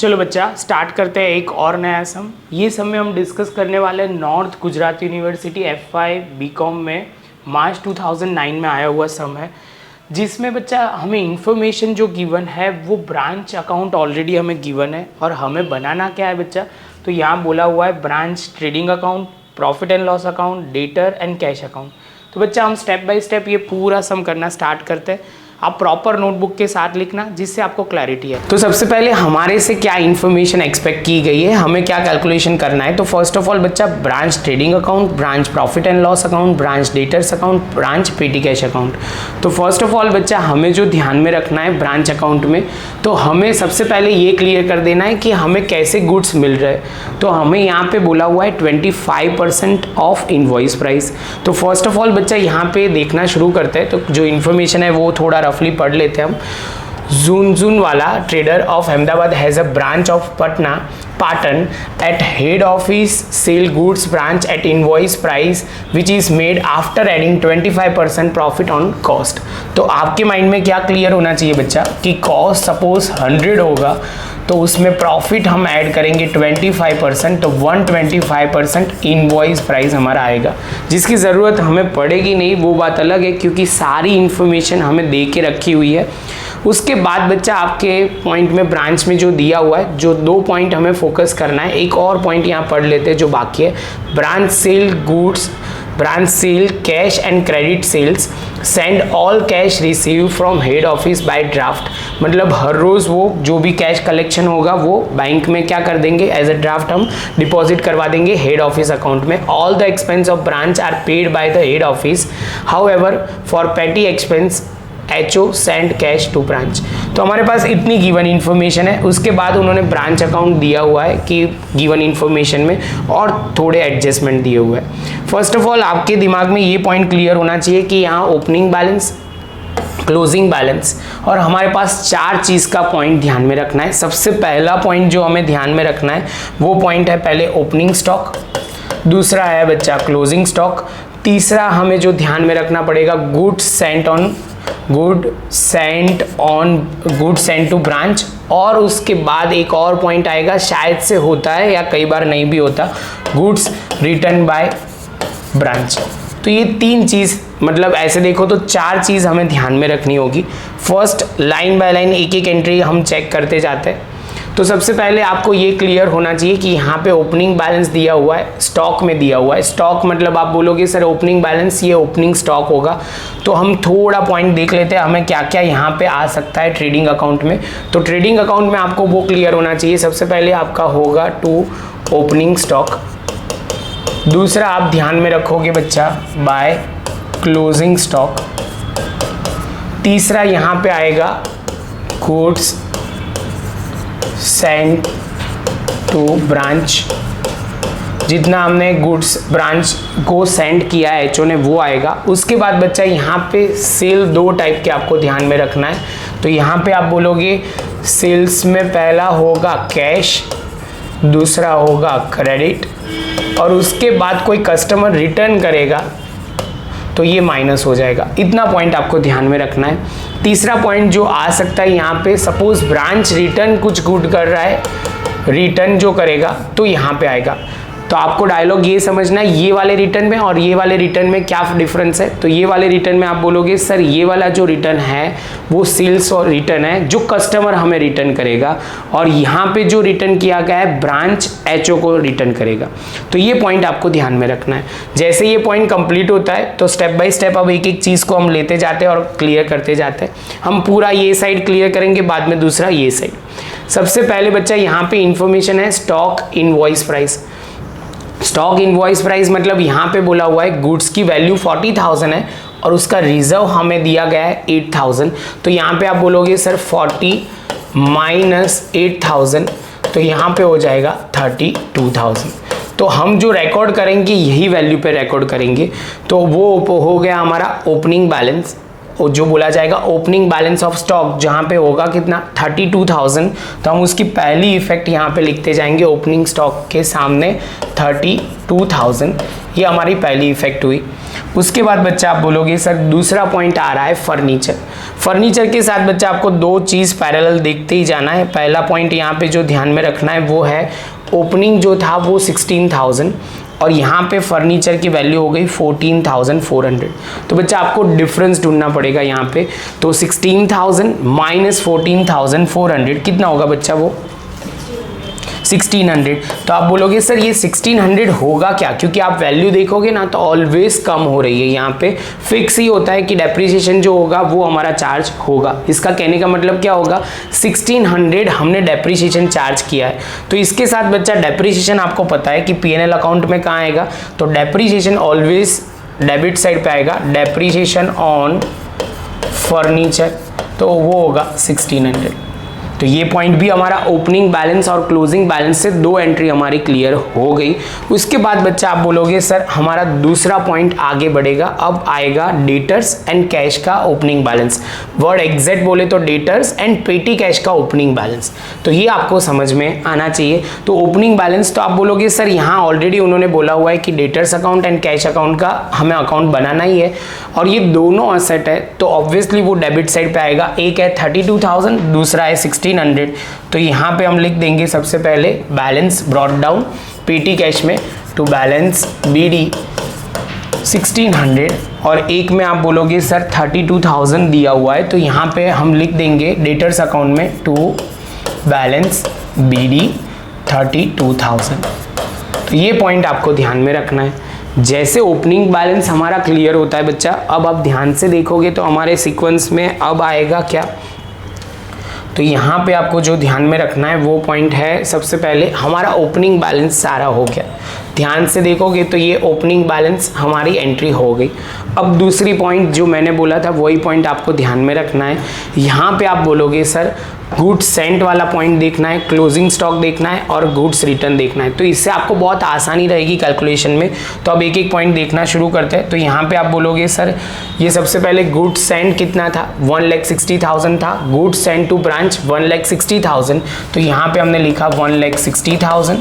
चलो बच्चा स्टार्ट करते हैं एक और नया सम। ये सम में हम डिस्कस करने वाले हैं north Gujarat university FY BCom में मार्च 2009 में आया हुआ सम है, जिसमें बच्चा हमें इंफॉर्मेशन जो गिवन है वो ब्रांच अकाउंट ऑलरेडी हमें गिवन है और हमें बनाना क्या है बच्चा, तो यहाँ बोला हुआ है branch trading account, profit and loss account, debtor and cash account. तो बच्चा हम स्टेप बाय स्टेप ये पूरा सम करना स्टार्ट करते हैं। आप प्रॉपर नोटबुक के साथ लिखना जिससे आपको क्लैरिटी है। तो सबसे पहले हमारे से क्या इन्फॉर्मेशन एक्सपेक्ट की गई है, हमें क्या कैलकुलेशन करना है। तो फर्स्ट ऑफ ऑल बच्चा branch trading account, branch profit and loss account, branch debtors account, branch पेटी कैश अकाउंट। तो फर्स्ट ऑफ ऑल बच्चा हमें जो ध्यान में रखना है ब्रांच अकाउंट में, तो हमें सबसे पहले ये क्लियर कर देना है कि हमें कैसे गुड्स मिल रहे हैं। तो हमें यहाँ पे बोला हुआ है 25% ऑफ इनवॉइस प्राइस। तो फर्स्ट ऑफ ऑल बच्चा यहाँ पे देखना शुरू करते हैं। तो जो इन्फॉर्मेशन है वो थोड़ा रफली पढ़ लेते हैं हम। Zunzunwala trader of Ahmedabad has a branch of Patan at head office sell goods branch at invoice price which is made after adding 25% profit on cost। तो आपके माइंड में क्या क्लियर होना चाहिए बच्चा कि कॉस्ट सपोज 100 होगा तो उसमें प्रॉफिट हम ऐड करेंगे 25%, तो 125% इनवॉइस प्राइस हमारा आएगा, जिसकी ज़रूरत हमें पड़ेगी नहीं, वो बात अलग है क्योंकि सारी इन्फॉर्मेशन हमें दे के रखी हुई है। उसके बाद बच्चा आपके पॉइंट में ब्रांच में जो दिया हुआ है, जो 2 पॉइंट हमें फोकस करना है, एक और पॉइंट यहाँ पढ़ लेते हैं जो बाकी है। Branch sale goods, branch sale cash and credit sales, send all cash receive from head office by draft. मतलब हर रोज़ वो जो भी कैश कलेक्शन होगा वो बैंक में क्या कर देंगे, एज ए ड्राफ्ट हम डिपॉजिट करवा देंगे हेड ऑफिस अकाउंट में। All the expense of branch are paid by the head office, however for petty expense HO send cash to branch. तो हमारे पास इतनी गिवन इन्फॉर्मेशन है। उसके बाद उन्होंने ब्रांच अकाउंट दिया हुआ है कि गिवन इन्फॉर्मेशन में और थोड़े एडजस्टमेंट दिए हुए हैं। फर्स्ट ऑफ ऑल आपके दिमाग में ये पॉइंट क्लियर होना चाहिए कि यहाँ ओपनिंग बैलेंस, क्लोजिंग बैलेंस और हमारे पास 4 चीज़ का पॉइंट ध्यान में रखना है। सबसे पहला पॉइंट जो हमें ध्यान में रखना है वो पॉइंट है पहले ओपनिंग स्टॉक, दूसरा है बच्चा क्लोजिंग स्टॉक, तीसरा हमें जो ध्यान में रखना पड़ेगा गुड्स सेंट टू ब्रांच, और उसके बाद एक और पॉइंट आएगा, शायद से होता है या कई बार नहीं भी होता, गुड्स रिटर्न बाय ब्रांच। तो ये 3 चीज़, मतलब ऐसे देखो तो 4 चीज़ हमें ध्यान में रखनी होगी। फर्स्ट लाइन बाय लाइन एक एक एंट्री हम चेक करते जाते हैं। तो सबसे पहले आपको ये क्लियर होना चाहिए कि यहाँ पे ओपनिंग बैलेंस दिया हुआ है, स्टॉक में दिया हुआ है। स्टॉक मतलब आप बोलोगे सर ओपनिंग बैलेंस, ये ओपनिंग स्टॉक होगा। तो हम थोड़ा पॉइंट देख लेते हैं हमें क्या क्या यहाँ पे आ सकता है ट्रेडिंग अकाउंट में। तो ट्रेडिंग अकाउंट में आपको वो क्लियर होना चाहिए, सबसे पहले आपका होगा टू ओपनिंग स्टॉक, दूसरा आप ध्यान में रखोगे बच्चा बाय क्लोजिंग स्टॉक, तीसरा यहाँ पे आएगा गुड्स सेंड टू ब्रांच, जितना हमने गुड्स ब्रांच को सेंड किया है HO ने वो आएगा। उसके बाद बच्चा यहाँ पे सेल 2 टाइप के आपको ध्यान में रखना है। तो यहाँ पे आप बोलोगे सेल्स में पहला होगा कैश, दूसरा होगा क्रेडिट, और उसके बाद कोई कस्टमर रिटर्न करेगा तो ये माइनस हो जाएगा। इतना पॉइंट आपको ध्यान में रखना है। तीसरा पॉइंट जो आ सकता है यहाँ पे, सपोज ब्रांच रिटर्न कुछ गुड कर रहा है, रिटर्न जो करेगा तो यहाँ पे आएगा। तो आपको डायलॉग ये समझना है, ये वाले रिटर्न में और ये वाले रिटर्न में क्या डिफरेंस है। तो ये वाले रिटर्न में आप बोलोगे सर ये वाला जो रिटर्न है वो सेल्स और रिटर्न है जो कस्टमर हमें रिटर्न करेगा, और यहाँ पे जो रिटर्न किया गया है ब्रांच HO को रिटर्न करेगा। तो ये पॉइंट आपको ध्यान में रखना है। जैसे ये पॉइंट कंप्लीट होता है तो स्टेप बाय स्टेप अब एक एक चीज़ को हम लेते जाते हैं और क्लियर करते जाते हैं। हम पूरा ये साइड क्लियर करेंगे, बाद में दूसरा ये साइड। सबसे पहले बच्चा यहाँ पे इंफॉर्मेशन है stock invoice price. Stock invoice price मतलब यहाँ पे बोला हुआ है गुड्स की वैल्यू 40,000 है और उसका रिजर्व हमें दिया गया है 8,000। तो यहाँ पे आप बोलोगे सर 40 माइनस 8,000, तो यहाँ पे हो जाएगा 32,000। तो हम जो रिकॉर्ड करेंगे यही वैल्यू पे रिकॉर्ड करेंगे। तो वो हो गया हमारा ओपनिंग बैलेंस, और जो बोला जाएगा ओपनिंग बैलेंस ऑफ स्टॉक, जहाँ पे होगा कितना 32,000। तो हम उसकी पहली इफेक्ट यहाँ पे लिखते जाएंगे ओपनिंग स्टॉक के सामने 32 2000, ये हमारी पहली इफेक्ट हुई। उसके बाद बच्चा आप बोलोगे सर दूसरा पॉइंट आ रहा है फर्नीचर। फर्नीचर के साथ बच्चा आपको दो चीज़ पैरेलल देखते ही जाना है। पहला पॉइंट यहाँ पे जो ध्यान में रखना है वो है ओपनिंग जो था वो 16,000 और यहाँ पे फर्नीचर की वैल्यू हो गई 14,400। तो बच्चा आपको डिफरेंस ढूंढना पड़ेगा यहाँ पे। तो 16,000 माइनस 14,400 कितना होगा बच्चा? वो 1600। तो आप बोलोगे सर ये 1600 होगा क्या? क्योंकि आप वैल्यू देखोगे ना तो ऑलवेज कम हो रही है। यहाँ पे फिक्स ही होता है कि डेप्रिसिएशन जो होगा वो हमारा चार्ज होगा। इसका कहने का मतलब क्या होगा? 1600 हमने डेप्रिसिएशन चार्ज किया है। तो इसके साथ बच्चा डेप्रिसिएशन आपको पता है कि P&L अकाउंट में कहाँ आएगा? तो डेप्रिसिएशन ऑलवेज डेबिट साइड पे आएगा। डेप्रिसिएशन ऑन फर्नीचर तो वो होगा 1600। तो ये पॉइंट भी हमारा ओपनिंग बैलेंस और क्लोजिंग बैलेंस से दो एंट्री हमारी क्लियर हो गई। उसके बाद बच्चा आप बोलोगे सर हमारा दूसरा पॉइंट आगे बढ़ेगा। अब आएगा डेटर्स एंड कैश का ओपनिंग बैलेंस। वर्ड एग्जैक्ट बोले तो डेटर्स एंड पेटी कैश का ओपनिंग बैलेंस। तो ये आपको समझ में आना चाहिए। तो ओपनिंग बैलेंस तो आप बोलोगे सर यहाँ ऑलरेडी उन्होंने बोला हुआ है कि debtors account and cash account का हमें अकाउंट बनाना ही है और ये दोनों असेट है तो ऑब्वियसली वो डेबिट साइड पे आएगा। एक है 32,000, दूसरा है 1600। तो यहाँ पे हम लिख देंगे सबसे पहले बैलेंस ब्रॉट डाउन पेटी कैश में टू बैलेंस BD 1600 और एक में आप बोलोगे सर 32,000 दिया हुआ है तो यहाँ पे हम लिख देंगे डेटर्स अकाउंट में टू बैलेंस BD 32,000। तो ये पॉइंट आपको ध्यान में रखना है। जैसे ओपनिंग बैलेंस हमारा क्लियर होता है बच्चा, अब आप ध्यान से देखोगे तो हमारे सीक्वेंस में अब आएगा क्या? तो यहाँ पे आपको जो ध्यान में रखना है वो पॉइंट है सबसे पहले हमारा ओपनिंग बैलेंस सारा हो गया। ध्यान से देखोगे तो ये ओपनिंग बैलेंस हमारी एंट्री हो गई। अब दूसरी पॉइंट जो मैंने बोला था वही पॉइंट आपको ध्यान में रखना है। यहाँ पे आप बोलोगे सर गुड्स सेंट वाला पॉइंट देखना है, क्लोजिंग स्टॉक देखना है और गुड्स रिटर्न देखना है। तो इससे आपको बहुत आसानी रहेगी कैलकुलेशन में। तो अब एक एक पॉइंट देखना शुरू करते हैं। तो यहाँ पे आप बोलोगे सर ये सबसे पहले गुड्स सेंट कितना था? 1,60,000 था। Goods sent to branch 1,60,000। तो यहाँ पे हमने लिखा 1,60,000।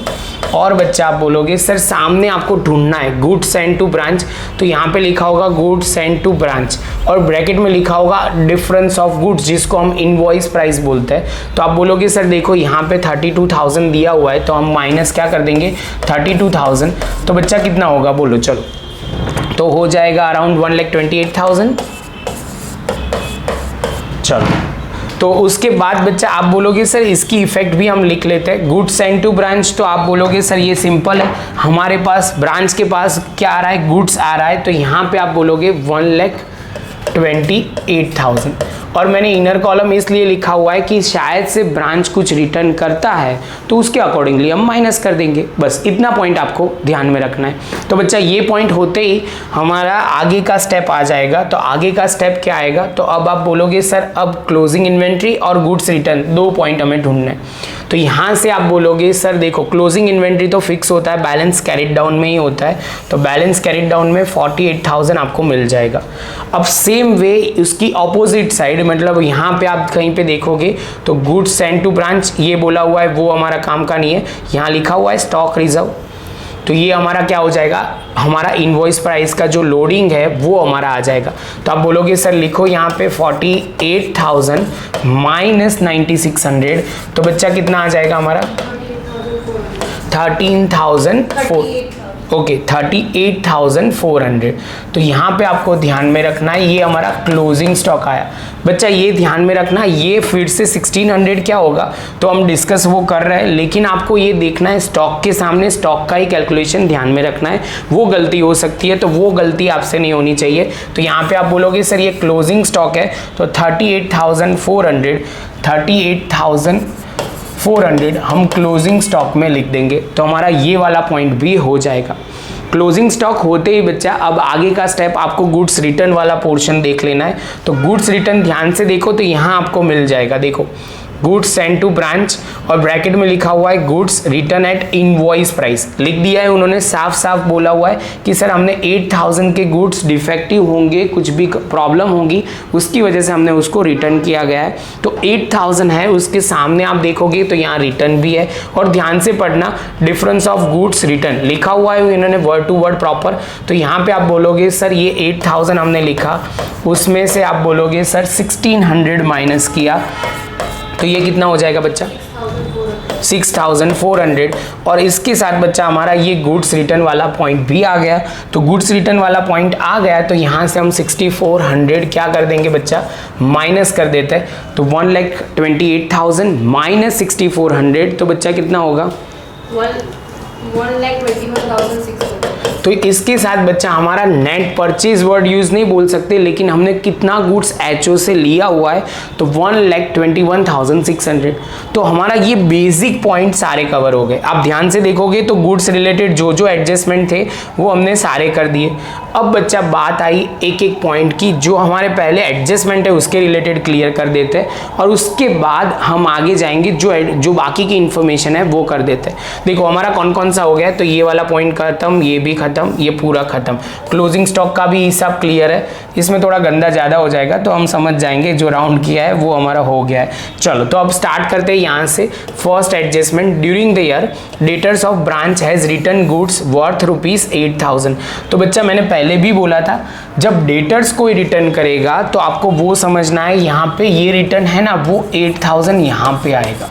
और बच्चा आप बोलोगे सर सामने आपको ढूंढना है गुड्स सेंट टू ब्रांच। तो यहाँ पे लिखा होगा गुड्स सेंट टू ब्रांच और ब्रैकेट में लिखा होगा डिफरेंस ऑफ गुड्स जिसको हम इनवॉइस प्राइस बोलते हैं। तो आप बोलोगे सर देखो यहाँ पे 32,000 दिया हुआ है तो हम माइनस क्या कर देंगे 32,000। तो बच्चा कितना होगा बोलो? चलो तो हो जाएगा अराउंड 1,28,000। चलो तो उसके बाद बच्चा आप बोलोगे सर इसकी इफेक्ट भी हम लिख लेते हैं। गुड्स सेंट टू ब्रांच तो आप बोलोगे सर ये सिंपल है, हमारे पास ब्रांच के पास क्या आ रहा है? गुड्स आ रहा है। तो यहाँ पे आप बोलोगे 1,28,000 और मैंने इनर कॉलम इसलिए लिखा हुआ है कि शायद से ब्रांच कुछ रिटर्न करता है तो उसके अकॉर्डिंगली हम माइनस कर देंगे। बस इतना पॉइंट आपको ध्यान में रखना है। तो बच्चा ये पॉइंट होते ही हमारा आगे का स्टेप आ जाएगा। तो आगे का स्टेप क्या आएगा? तो अब आप बोलोगे सर अब क्लोजिंग इन्वेंट्री और गुड्स रिटर्न दो पॉइंट हमें ढूंढना है। तो यहाँ से आप बोलोगे सर देखो क्लोजिंग इन्वेंट्री तो फिक्स होता है, बैलेंस कैरिड डाउन में ही होता है। तो बैलेंस कैरिड डाउन में 48,000 आपको मिल जाएगा। अब सेम वे उसकी ऑपोजिट साइड मतलब यहाँ पे आप कहीं पे देखोगे तो गुड्स सेंट टू ब्रांच ये बोला हुआ है वो हमारा काम का नहीं है। यहाँ लिखा हुआ है स्टॉक रिजर्व। तो ये हमारा क्या हो जाएगा? हमारा इनवॉइस प्राइस का जो लोडिंग है वो हमारा आ जाएगा। तो आप बोलोगे सर लिखो यहाँ पे 48,000 माइनस 9,600। तो बच्चा कितना आ जाएगा हमारा? 38,400। तो यहाँ पे आपको ध्यान में रखना है ये हमारा क्लोजिंग स्टॉक आया। बच्चा ये ध्यान में रखना ये फिर से 1600 क्या होगा तो हम डिस्कस वो कर रहे हैं, लेकिन आपको ये देखना है स्टॉक के सामने स्टॉक का ही कैलकुलेशन ध्यान में रखना है। वो गलती हो सकती है तो वो गलती आपसे नहीं होनी चाहिए। तो यहाँ पे आप बोलोगे सर ये क्लोजिंग स्टॉक है तो 38,400 हम क्लोजिंग स्टॉक में लिख देंगे। तो हमारा ये वाला पॉइंट भी हो जाएगा। क्लोजिंग स्टॉक होते ही बच्चा अब आगे का स्टेप आपको गुड्स रिटर्न वाला पोर्शन देख लेना है। तो गुड्स रिटर्न ध्यान से देखो तो यहाँ आपको मिल जाएगा। देखो गुड्स सेंड टू ब्रांच, और ब्रैकेट में लिखा हुआ है goods return at invoice price. लिख दिया है उन्होंने, साफ साफ बोला हुआ है कि सर हमने 8000 के गुड्स डिफेक्टिव होंगे, कुछ भी प्रॉब्लम होगी, उसकी वजह से हमने उसको रिटर्न किया गया है। तो 8000 है, उसके सामने आप देखोगे तो यहाँ रिटर्न भी है। और ध्यान से पढ़ना, डिफरेंस ऑफ गुड्स रिटर्न लिखा हुआ है इन्होंने वर्ड टू वर्ड प्रॉपर। तो यहाँ पे आप बोलोगे सर ये 8000 हमने लिखा, उसमें से आप बोलोगे सर 1600 माइनस किया, तो ये कितना हो जाएगा बच्चा 6400। और इसके साथ बच्चा हमारा ये गुड्स रिटर्न वाला पॉइंट भी आ गया। तो गुड्स रिटर्न वाला पॉइंट आ गया तो यहाँ से हम 6400 क्या कर देंगे बच्चा, माइनस कर देते हैं। तो 1,28,000 माइनस 6400, तो बच्चा कितना होगा 1,21,600। तो इसके साथ बच्चा हमारा नेट परचेज वर्ड यूज नहीं बोल सकते, लेकिन हमने कितना गुड्स एचओ से लिया हुआ है, तो 1,21,600। तो हमारा ये बेसिक पॉइंट सारे कवर हो गए। आप ध्यान से देखोगे तो गुड्स रिलेटेड जो जो एडजस्टमेंट थे वो हमने सारे कर दिए। अब बच्चा बात आई एक एक पॉइंट की, जो हमारे पहले एडजस्टमेंट है उसके रिलेटेड क्लियर कर देते हैं, और उसके बाद हम आगे जाएंगे, जो बाकी की इंफॉर्मेशन है वो कर देते हैं। देखो हमारा कौन कौन सा हो गया, तो ये वाला पॉइंट खत्म, ये भी खत्म, ये पूरा खत्म। क्लोजिंग स्टॉक का भी हिसाब क्लियर है, इसमें थोड़ा गंदा ज़्यादा हो जाएगा तो हम समझ जाएंगे, जो राउंड किया है वो हमारा हो गया है। चलो तो अब स्टार्ट करते हैं यहाँ से। First adjustment, during the year debtors of branch has return goods worth ₹8,000। तो बच्चा मैंने पहले भी बोला था, जब डेटर्स कोई रिटर्न करेगा तो आपको वो समझना है, यहाँ पे ये रिटर्न है ना, वो 8000 यहाँ पे आएगा।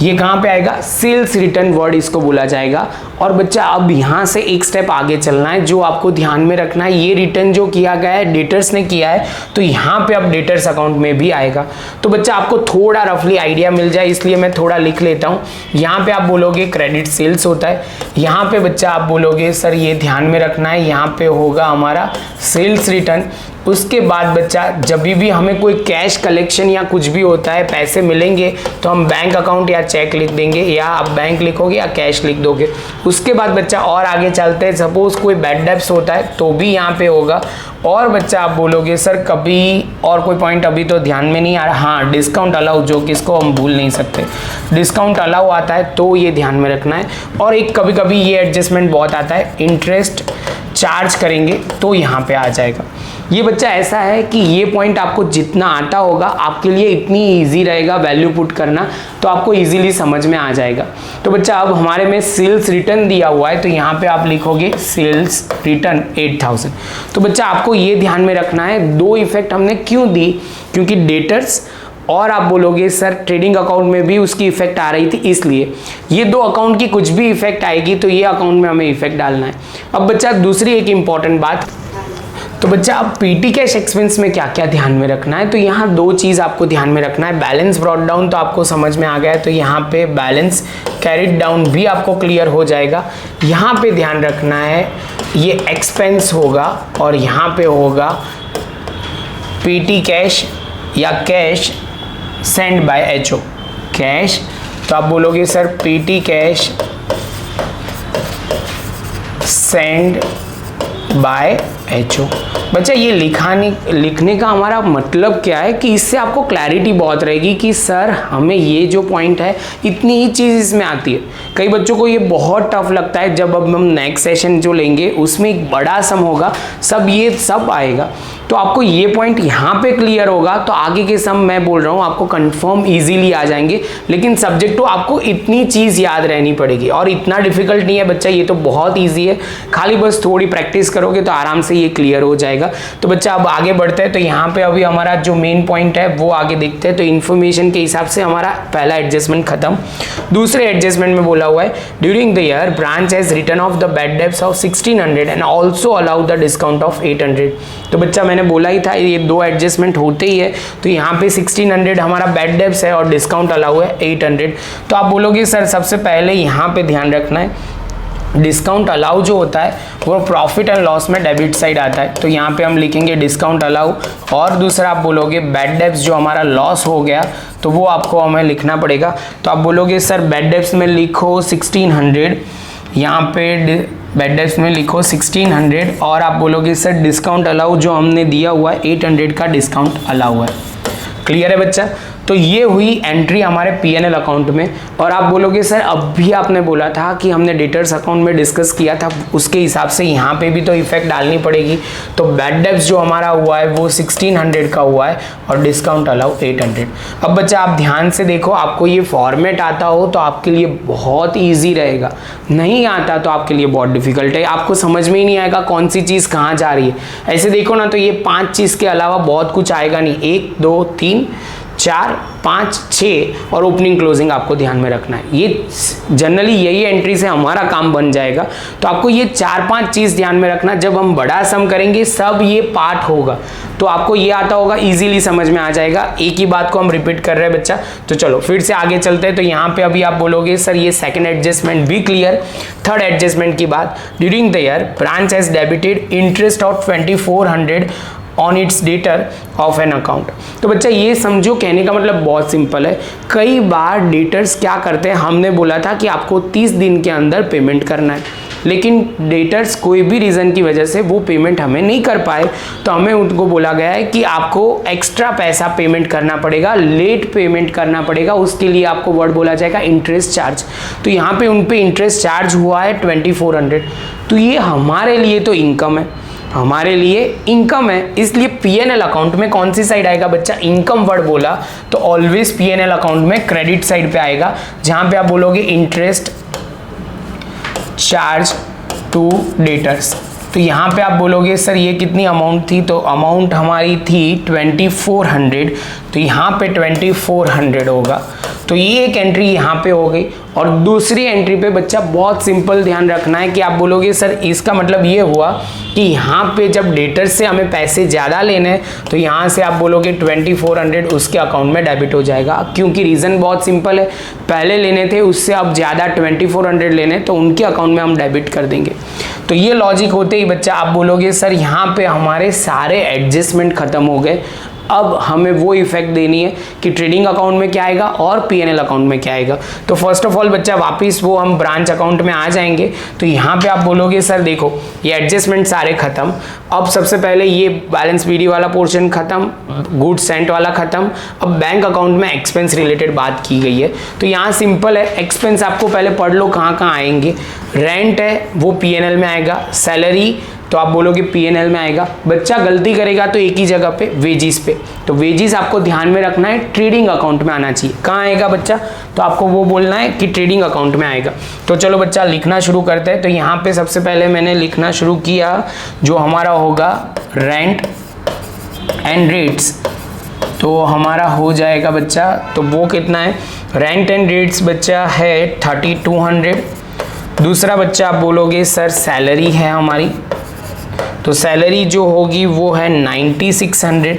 ये कहाँ पे आएगा, सेल्स रिटर्न वर्ड इसको बोला जाएगा। और बच्चा अब यहाँ से एक स्टेप आगे चलना है, जो आपको ध्यान में रखना है, ये रिटर्न जो किया गया है डेटर्स ने किया है, तो यहाँ पे अब डेटर्स अकाउंट में भी आएगा। तो बच्चा आपको थोड़ा रफली आइडिया मिल जाए इसलिए मैं थोड़ा लिख लेता हूँ। यहाँ पे आप बोलोगे क्रेडिट सेल्स होता है, यहाँ पे बच्चा आप बोलोगे सर ये ध्यान में रखना है, यहाँ पे होगा हमारा सेल्स रिटर्न। उसके बाद बच्चा जब भी हमें कोई कैश कलेक्शन या कुछ भी होता है, पैसे मिलेंगे, तो हम बैंक अकाउंट या चेक लिख देंगे, या आप बैंक लिखोगे या कैश लिख दोगे। उसके बाद बच्चा और आगे चलते हैं, सपोज कोई बैड डेब्ट्स होता है तो भी यहाँ पे होगा। और बच्चा आप बोलोगे सर कभी और कोई पॉइंट अभी तो ध्यान में नहीं आ रहा, हाँ डिस्काउंट अलाउ, जो कि इसको हम भूल नहीं सकते, डिस्काउंट अलाउ आता है तो ये ध्यान में रखना है। और एक कभी कभी ये एडजस्टमेंट बहुत आता है, इंटरेस्ट चार्ज करेंगे तो यहाँ पे आ जाएगा। ये बच्चा ऐसा है कि ये पॉइंट आपको जितना आता होगा आपके लिए इतनी इजी रहेगा वैल्यू पुट करना, तो आपको इजीली समझ में आ जाएगा। तो बच्चा अब हमारे में सेल्स रिटर्न दिया हुआ है, तो यहाँ पे आप लिखोगे सेल्स रिटर्न 8000। तो बच्चा आपको ये ध्यान में रखना है, दो इफेक्ट हमने क्यों दी, क्योंकि डेटर्स और आप बोलोगे सर ट्रेडिंग अकाउंट में भी उसकी इफेक्ट आ रही थी, इसलिए ये दो अकाउंट की कुछ भी इफेक्ट आएगी तो ये अकाउंट में हमें इफेक्ट डालना है। अब बच्चा दूसरी एक इंपॉर्टेंट बात, तो बच्चा अब पीटी कैश एक्सपेंस में क्या क्या ध्यान में रखना है, तो यहाँ दो चीज़ आपको ध्यान में रखना है। बैलेंस ब्रॉट डाउन तो आपको समझ में आ गया है, तो यहाँ पे बैलेंस कैरिड डाउन भी आपको क्लियर हो जाएगा। यहाँ पे ध्यान रखना है ये एक्सपेंस होगा, और यहाँ पे होगा पीटी कैश या cash send by HO cash. तो आप बोलोगे sir petty cash send by HO. बच्चा ये लिखने का हमारा मतलब क्या है कि इससे आपको क्लैरिटी बहुत रहेगी कि सर हमें ये जो पॉइंट है इतनी ही चीज़ इसमें आती है। कई बच्चों को ये बहुत टफ लगता है, जब अब हम नेक्स्ट सेशन जो लेंगे उसमें एक बड़ा सम होगा, ये सब आएगा, तो आपको ये पॉइंट यहाँ पे क्लियर होगा तो आगे के सम मैं बोल रहा हूँ आपको कंफर्म इजीली आ जाएंगे। लेकिन सब्जेक्ट तो आपको इतनी चीज़ याद रहनी पड़ेगी, और इतना डिफिकल्ट नहीं है बच्चा, ये तो बहुत ईजी है, खाली बस थोड़ी प्रैक्टिस करोगे तो आराम से ये क्लियर हो जाएगा। तो बच्चा अब आगे बढ़ते हैं, तो यहाँ पे अभी हमारा जो मेन पॉइंट है वो आगे देखते हैं। तो इन्फॉर्मेशन के हिसाब से हमारा पहला एडजस्टमेंट खत्म। दूसरे एडजस्टमेंट में बोला हुआ है during the year branch has return of the bad debts of 1600 and also allow the discount of 800। तो बच्चा मैंने बोला ही था ये दो एडजस्टमेंट होते ही है, तो यहाँ पे 1600 हमारा बैड डेब्ट्स है और डिस्काउंट अलाउ है 800। तो आप बोलोगे सर सबसे पहले यहाँ पे ध्यान रखना है, डिस्काउंट अलाउ जो होता है वो प्रॉफिट एंड लॉस में डेबिट साइड आता है, तो यहाँ पे हम लिखेंगे डिस्काउंट अलाउ। और दूसरा आप बोलोगे बैड डेब्ट्स जो हमारा लॉस हो गया तो वो आपको हमें लिखना पड़ेगा। तो आप बोलोगे सर बैड डेब्ट्स में लिखो 1600, यहाँ पे बैड डेब्ट्स में लिखो 1600, और आप बोलोगे सर डिस्काउंट अलाउ जो हमने दिया हुआ है 800 का डिस्काउंट अलाउ है। क्लियर है बच्चा? तो ये हुई एंट्री हमारे P&L अकाउंट में। और आप बोलोगे सर अब भी आपने बोला था कि हमने डेटर्स अकाउंट में डिस्कस किया था, उसके हिसाब से यहाँ पे भी तो इफेक्ट डालनी पड़ेगी। तो बैड डेब्ट्स जो हमारा हुआ है वो 1600 का हुआ है और डिस्काउंट अलाउ 800। अब बच्चा आप ध्यान से देखो, आपको ये फॉर्मेट आता हो तो आपके लिए बहुत ईजी रहेगा, नहीं आता तो आपके लिए बहुत डिफिकल्ट है, आपको समझ में ही नहीं आएगा कौन सी चीज़ कहाँ जा रही है। ऐसे देखो ना तो ये 5 चीज़ के अलावा बहुत कुछ आएगा नहीं, 1 2 3 4 5 6 और ओपनिंग क्लोजिंग आपको ध्यान में रखना है। ये जनरली यही एंट्री से हमारा काम बन जाएगा। तो आपको ये 4-5 चीज़ ध्यान में रखना, जब हम बड़ा सम करेंगे सब ये पार्ट होगा तो आपको ये आता होगा, इजीली समझ में आ जाएगा। एक ही बात को हम रिपीट कर रहे हैं बच्चा। तो चलो फिर से आगे चलते हैं। तो यहाँ पे अभी आप बोलोगे सर ये सेकंड एडजस्टमेंट भी क्लियर। थर्ड एडजस्टमेंट की बात, during the year branch has debited interest of 2400 on it's debtor of an account. तो बच्चा ये समझो, कहने का मतलब बहुत सिंपल है। कई बार डेटर्स क्या करते हैं, हमने बोला था कि आपको 30 दिन के अंदर पेमेंट करना है, लेकिन डेटर्स कोई भी रीज़न की वजह से वो पेमेंट हमें नहीं कर पाए, तो हमें उनको बोला गया है कि आपको एक्स्ट्रा पैसा पेमेंट करना पड़ेगा, लेट पेमेंट करना पड़ेगा। उसके लिए आपको वर्ड बोला जाएगा इंटरेस्ट चार्ज। तो यहाँ पे उन पे इंटरेस्ट चार्ज हुआ है 2400। तो ये हमारे लिए तो इनकम है, हमारे लिए इनकम है, इसलिए P&L अकाउंट में कौन सी साइड आएगा बच्चा, इनकम वर्ड बोला तो ऑलवेज P&L अकाउंट में क्रेडिट साइड पे आएगा, जहां पे आप बोलोगे इंटरेस्ट चार्ज टू डेटर्स। तो यहाँ पे आप बोलोगे सर ये कितनी अमाउंट थी, तो अमाउंट हमारी थी 2400, तो यहाँ पे 2400 होगा। तो ये एक एंट्री यहाँ पे हो गई। और दूसरी एंट्री पे बच्चा बहुत सिंपल ध्यान रखना है कि आप बोलोगे सर इसका मतलब ये हुआ कि यहाँ पे जब डेटर्स से हमें पैसे ज़्यादा लेने हैं तो यहाँ से आप बोलोगे 2400 उसके अकाउंट में डेबिट हो जाएगा, क्योंकि रीज़न बहुत सिंपल है, पहले लेने थे उससे अब ज़्यादा 2400 लेने तो उनके अकाउंट में हम डेबिट कर देंगे। तो ये लॉजिक होते ही बच्चा आप बोलोगे सर यहाँ पे हमारे सारे एडजस्टमेंट खत्म हो गए, अब हमें वो इफेक्ट देनी है कि ट्रेडिंग अकाउंट में क्या आएगा और P&L अकाउंट में क्या आएगा। तो फर्स्ट ऑफ ऑल बच्चा वापस वो हम ब्रांच अकाउंट में आ जाएंगे। तो यहाँ पे आप बोलोगे सर देखो ये एडजस्टमेंट सारे खत्म, अब सबसे पहले ये बैलेंस PD वाला पोर्शन खत्म, गुड्स सेंट वाला खत्म, अब बैंक अकाउंट में एक्सपेंस रिलेटेड बात की गई है। तो यहाँ सिंपल है, एक्सपेंस आपको पहले पढ़ लो कहाँ कहाँ आएंगे। रेंट है वो P&L में आएगा, सैलरी तो आप बोलोगे P&L में आएगा। बच्चा गलती करेगा तो एक ही जगह पे वेजिस पे, तो वेजिस आपको ध्यान में रखना है ट्रेडिंग अकाउंट में आना चाहिए। कहाँ आएगा बच्चा, तो आपको वो बोलना है कि ट्रेडिंग अकाउंट में आएगा। तो चलो बच्चा लिखना शुरू करते हैं। तो यहाँ पे सबसे पहले मैंने लिखना शुरू किया जो हमारा होगा रेंट एंड रेट्स, तो हमारा हो जाएगा बच्चा, तो वो कितना है, रेंट एंड रेट्स बच्चा है 3200। दूसरा बच्चा आप बोलोगे सर सैलरी है हमारी, तो सैलरी जो होगी वो है 9600।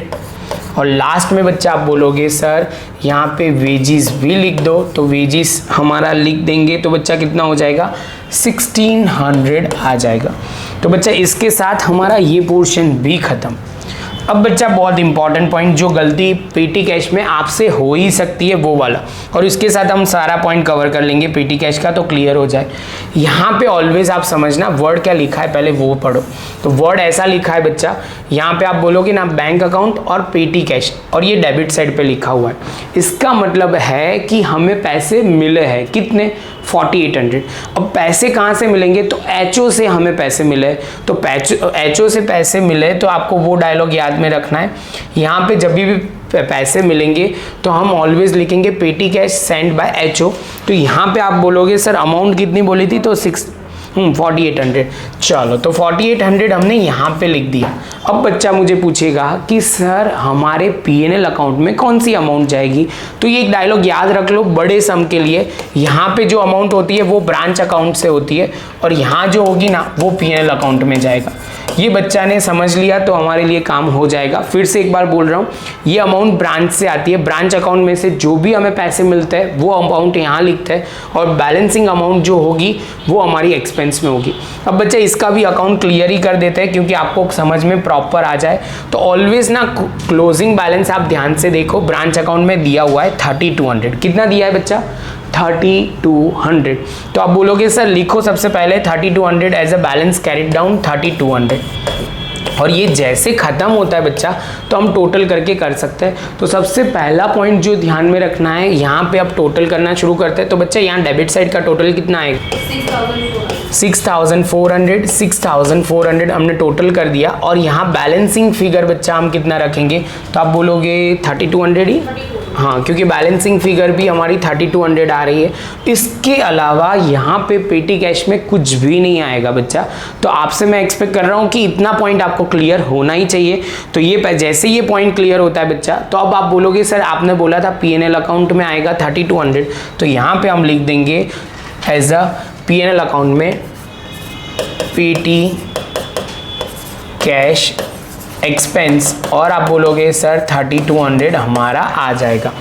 और लास्ट में बच्चा आप बोलोगे सर यहाँ पे वेजिस भी लिख दो, तो वेजिस हमारा लिख देंगे तो बच्चा कितना हो जाएगा 1600 आ जाएगा। तो बच्चा इसके साथ हमारा ये पोर्शन भी खत्म। अब बच्चा बहुत इंपॉर्टेंट पॉइंट, जो गलती पेटी कैश में आपसे हो ही सकती है वो वाला, और इसके साथ हम सारा पॉइंट कवर कर लेंगे पेटी कैश का तो क्लियर हो जाए। यहाँ पे ऑलवेज आप समझना वर्ड क्या लिखा है पहले वो पढ़ो। तो वर्ड ऐसा लिखा है बच्चा, यहाँ पे आप बोलोगे ना बैंक अकाउंट और पेटी कैश, और ये डेबिट साइड पे लिखा हुआ है। इसका मतलब है कि हमें पैसे मिले हैं कितने, 4800। अब पैसे कहाँ से मिलेंगे, तो HO से हमें पैसे मिले, तो HO से पैसे मिले तो आपको वो डायलॉग याद में रखना है। यहाँ पे जब भी पैसे मिलेंगे तो हम ऑलवेज लिखेंगे पेटी कैश सेंड बाय HO। तो यहाँ पे आप बोलोगे सर अमाउंट कितनी बोली थी, तो 4800। चलो तो 4800 हमने यहाँ पे लिख दिया। अब बच्चा मुझे पूछेगा कि सर हमारे P&L अकाउंट में कौन सी अमाउंट जाएगी, तो ये एक डायलॉग याद रख लो बड़े सम के लिए, यहाँ पे जो अमाउंट होती है वो ब्रांच अकाउंट से होती है और यहाँ जो होगी ना वो P&L अकाउंट में जाएगा। ये बच्चा ने समझ लिया तो हमारे लिए काम हो जाएगा। फिर से एक बार बोल रहा हूँ, ये अमाउंट ब्रांच से आती है, ब्रांच अकाउंट में से जो भी हमें पैसे मिलते हैं वो अमाउंट यहाँ लिखते हैं, और बैलेंसिंग अमाउंट जो होगी वो हमारी एक्सपेंस में होगी। अब बच्चा इसका भी अकाउंट क्लियर ही कर देते हैं क्योंकि आपको समझ में प्रॉपर आ जाए। तो ऑलवेज ना क्लोजिंग बैलेंस आप ध्यान से देखो, ब्रांच अकाउंट में दिया हुआ है 3200। कितना दिया है बच्चा, 3200। तो आप बोलोगे सर लिखो सबसे पहले 3200 as a balance carried down 3200। और ये जैसे ख़त्म होता है बच्चा तो हम टोटल करके कर सकते हैं। तो सबसे पहला पॉइंट जो ध्यान में रखना है, यहाँ पे आप टोटल करना शुरू करते हैं। तो बच्चा यहाँ डेबिट साइड का टोटल कितना आएगा? 6,400 हमने टोटल कर दिया। और यहाँ बैलेंसिंग फिगर बच्चा हम कितना रखेंगे? तो आप बोलोगे 3200 ही, हाँ, क्योंकि बैलेंसिंग फिगर भी हमारी 3200 आ रही है। इसके अलावा यहाँ पे पेटी कैश में कुछ भी नहीं आएगा बच्चा। तो आपसे मैं एक्सपेक्ट कर रहा हूँ कि इतना पॉइंट आपको क्लियर होना ही चाहिए। तो ये जैसे ये पॉइंट क्लियर होता है बच्चा, तो अब आप बोलोगे सर आपने बोला था P&L अकाउंट में आएगा 3200, तो यहाँ पे हम लिख देंगे एज अ P&L अकाउंट में पेटी कैश एक्सपेंस, और आप बोलोगे सर 3200 हमारा आ जाएगा।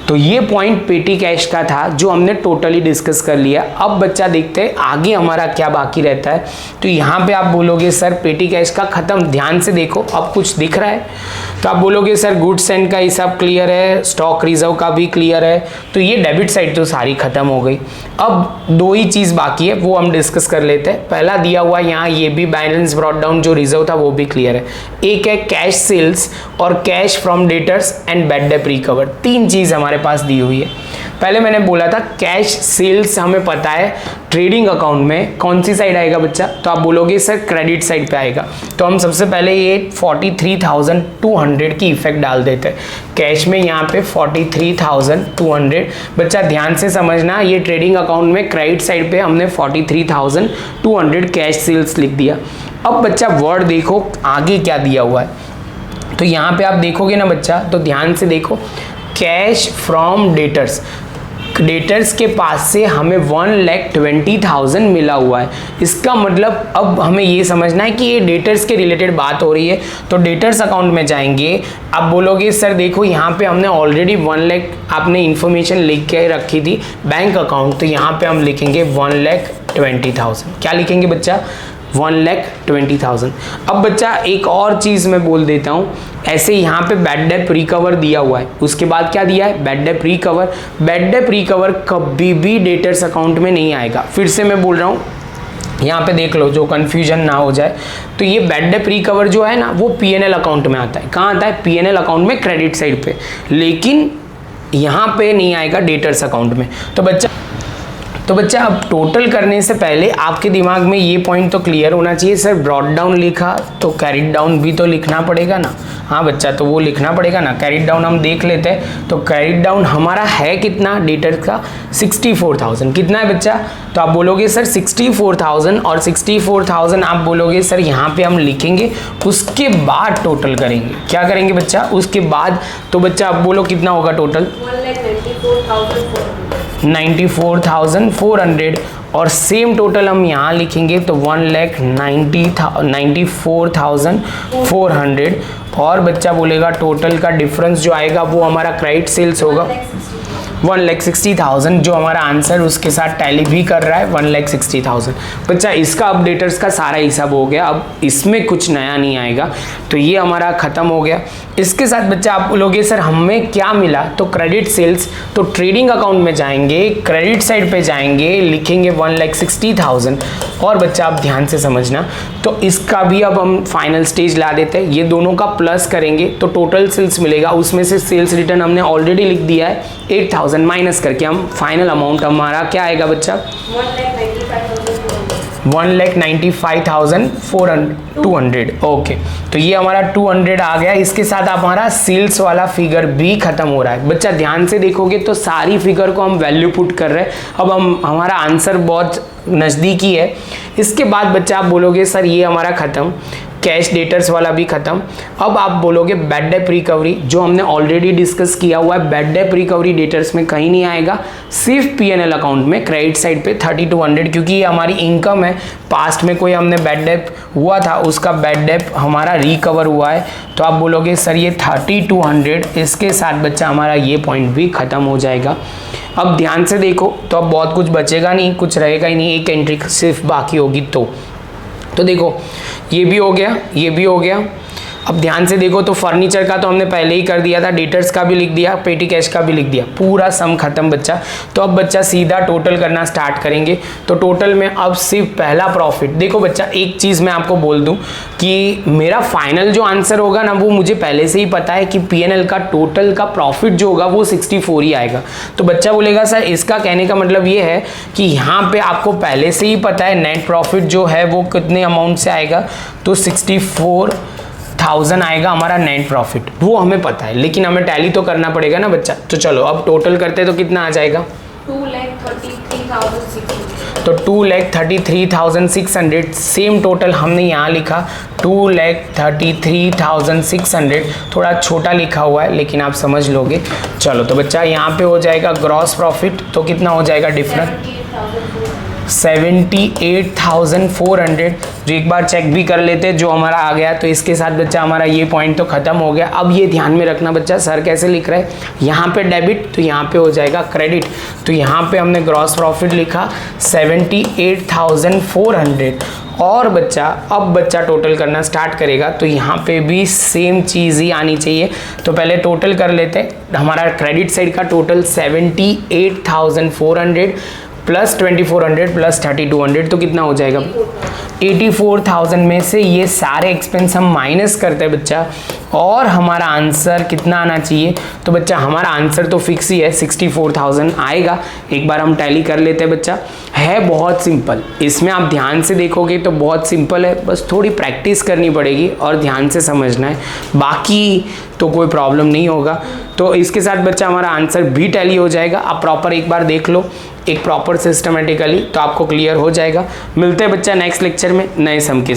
तो ये पॉइंट पेटी कैश का था जो हमने टोटली डिस्कस कर लिया। अब बच्चा देखते हैं आगे हमारा क्या बाकी रहता है। तो यहाँ पे आप बोलोगे सर पेटी कैश का खत्म, ध्यान से देखो अब कुछ दिख रहा है? तो आप बोलोगे सर गुड्स एंड का हिसाब क्लियर है, स्टॉक रिजर्व का भी क्लियर है। तो ये डेबिट साइड तो सारी खत्म हो गई। अब दो ही चीज़ बाकी है, वो हम डिस्कस कर लेते हैं। पहला दिया हुआ यहाँ ये भी बैलेंस ब्रॉट डाउन जो रिजर्व था वो भी क्लियर है। एक है कैश सेल्स और cash from debtors and bad debt recover, तीन चीज़ हमारे पास दी हुई है। पहले मैंने बोला था कैश सेल्स हमें पता है ट्रेडिंग अकाउंट में कौन सी साइड आएगा बच्चा? तो आप बोलोगे सर क्रेडिट साइड पे आएगा। तो हम सबसे पहले ये 43,200 की इफेक्ट डाल देते हैं कैश में, यहाँ पे 43,200। बच्चा ध्यान से समझना, ये ट्रेडिंग अकाउंट में क्रेडिट साइड पे हमने 43,200 कैश सेल्स लिख दिया। अब बच्चा वर्ड देखो आगे क्या दिया हुआ है। तो यहाँ पे आप देखोगे ना बच्चा, तो ध्यान से देखो, कैश फ्रॉम डेटर्स, डेटर्स के पास से हमें 1,20,000 मिला हुआ है। इसका मतलब अब हमें ये समझना है कि ये डेटर्स के रिलेटेड बात हो रही है। तो डेटर्स अकाउंट में जाएंगे। आप बोलोगे सर देखो यहाँ पे हमने ऑलरेडी 1 लाख आपने इंफॉर्मेशन लिख के रखी थी बैंक अकाउंट, तो यहाँ पे हम लिखेंगे 1,20,000। क्या लिखेंगे बच्चा? 1,20,000। अब बच्चा एक और चीज़ मैं बोल देता हूँ, ऐसे यहाँ पे बैड डेट रिकवर दिया हुआ है, उसके बाद क्या दिया है? Bad debt recover. Bad debt recover कभी भी डेटर्स अकाउंट में नहीं आएगा। फिर से मैं बोल रहा हूँ, यहाँ पे देख लो जो कन्फ्यूजन ना हो जाए। तो ये बैड डेट रिकवर जो है ना वो P&L अकाउंट में आता है। कहाँ आता है? P&L अकाउंट में क्रेडिट साइड पे, लेकिन यहाँ पे नहीं आएगा डेटर्स अकाउंट में। तो बच्चा अब टोटल करने से पहले आपके दिमाग में ये पॉइंट तो क्लियर होना चाहिए, सर ब्रॉट डाउन लिखा तो कैरिड डाउन भी तो लिखना पड़ेगा ना। हाँ बच्चा, तो वो लिखना पड़ेगा ना। कैरिड डाउन हम देख लेते हैं। तो कैरिड डाउन हमारा है कितना डेटर्स का? 64,000। कितना है बच्चा? तो आप बोलोगे सर 64,000, और 64,000 आप बोलोगे सर यहाँ पे हम लिखेंगे, उसके बाद टोटल करेंगे। क्या करेंगे बच्चा? उसके बाद। तो बच्चा आप बोलो कितना होगा टोटल? 1,94,400। और सेम टोटल हम यहाँ लिखेंगे तो 1,94,400। और बच्चा बोलेगा टोटल का डिफरेंस जो आएगा वो हमारा क्रेडिट सेल्स होगा 1,60,000, जो हमारा आंसर उसके साथ टैली भी कर रहा है 1,60,000। बच्चा इसका अपडेटर्स का सारा हिसाब हो गया, अब इसमें कुछ नया नहीं आएगा। तो ये हमारा ख़त्म हो गया। इसके साथ बच्चा आप बोलोगे सर हमें क्या मिला? तो क्रेडिट सेल्स। तो ट्रेडिंग अकाउंट में जाएंगे, क्रेडिट साइड पे जाएंगे, लिखेंगे 1,60,000। और बच्चा आप ध्यान से समझना, तो इसका भी अब हम फाइनल स्टेज ला देते हैं। ये दोनों का प्लस करेंगे तो टोटल सेल्स मिलेगा, उसमें से सेल्स रिटर्न हमने ऑलरेडी लिख दिया है 8,000 माइनस करके हम फाइनल अमाउंट हमारा क्या आएगा बच्चा? 1,95,200। ओके, तो ये हमारा 200 आ गया। इसके साथ हमारा सेल्स वाला फिगर भी खत्म हो रहा है। बच्चा ध्यान से देखोगे तो सारी फिगर को हम वैल्यू पुट कर रहे हैं। अब हम हमारा आंसर बहुत नज़दीकी है। इसके बाद बच्चा आप बोलोगे सर ये हमारा ख़त्म, कैश डेटर्स वाला भी खत्म। अब आप बोलोगे बैड डेट रिकवरी, जो हमने ऑलरेडी डिस्कस किया हुआ है। बैड डेट रिकवरी डेटर्स में कहीं नहीं आएगा, सिर्फ P&L अकाउंट में क्रेडिट साइड पे 3,200, क्योंकि ये हमारी इनकम है। पास्ट में कोई हमने बैड डेट हुआ था, उसका बैड डेट हमारा रिकवर हुआ है। तो आप बोलोगे सर ये 3,200, इसके साथ बच्चा हमारा ये पॉइंट भी खत्म हो जाएगा। अब ध्यान से देखो तो अब बहुत कुछ बचेगा नहीं, कुछ रहेगा ही नहीं, एक एंट्री सिर्फ बाकी होगी। तो देखो ये भी हो गया, ये भी हो गया। अब ध्यान से देखो तो फर्नीचर का तो हमने पहले ही कर दिया था, डेटर्स का भी लिख दिया, पेटी कैश का भी लिख दिया, पूरा सम खत्म बच्चा। तो अब बच्चा सीधा टोटल करना स्टार्ट करेंगे। तो टोटल में अब सिर्फ पहला प्रॉफिट, देखो बच्चा एक चीज़ मैं आपको बोल दूं कि मेरा फाइनल जो आंसर होगा ना वो मुझे पहले से ही पता है कि P&L का टोटल का प्रॉफिट जो होगा वो 64 ही आएगा। तो बच्चा बोलेगा सर इसका कहने का मतलब ये है कि यहाँ पे आपको पहले से ही पता है नेट प्रॉफिट जो है वो कितने अमाउंट से आएगा, तो 64,000 आएगा हमारा नेट प्रॉफिट, वो हमें पता है, लेकिन हमें टैली तो करना पड़ेगा ना बच्चा। तो चलो अब टोटल करते तो कितना आ जाएगा, 2,33,600। तो 2,33,600 सेम टोटल हमने यहाँ लिखा 2,33,600, थोड़ा छोटा लिखा हुआ है लेकिन आप समझ लोगे। चलो तो बच्चा यहाँ पे हो जाएगा ग्रॉस प्रॉफिट, तो कितना हो जाएगा डिफरेंस, 78,400, जो एक बार चेक भी कर लेते जो हमारा आ गया। तो इसके साथ बच्चा हमारा ये पॉइंट तो खत्म हो गया। अब ये ध्यान में रखना बच्चा सर कैसे लिख रहा है, यहाँ पे डेबिट तो यहाँ पे हो जाएगा क्रेडिट। तो यहाँ पे हमने ग्रॉस प्रॉफिट लिखा 78,400, और बच्चा अब बच्चा टोटल करना स्टार्ट करेगा तो यहाँ पे भी सेम चीज़ ही आनी चाहिए। तो पहले टोटल कर लेते हैं, हमारा क्रेडिट साइड का टोटल 78,400 प्लस 2,400 प्लस 3,200, तो कितना हो जाएगा 84,000 में से ये सारे एक्सपेंस हम माइनस करते हैं बच्चा, और हमारा आंसर कितना आना चाहिए। तो बच्चा हमारा आंसर तो फिक्स ही है 64,000 आएगा। एक बार हम टैली कर लेते हैं बच्चा, है बहुत सिंपल, इसमें आप ध्यान से देखोगे तो बहुत सिंपल है, बस थोड़ी प्रैक्टिस करनी पड़ेगी और ध्यान से समझना है, बाकी तो कोई प्रॉब्लम नहीं होगा। तो इसके साथ बच्चा हमारा आंसर भी टैली हो जाएगा। आप प्रॉपर एक बार देख लो एक प्रॉपर सिस्टमेटिकली, तो आपको क्लियर हो जाएगा। मिलते हैं बच्चा नेक्स्ट लेक्चर में नए सम के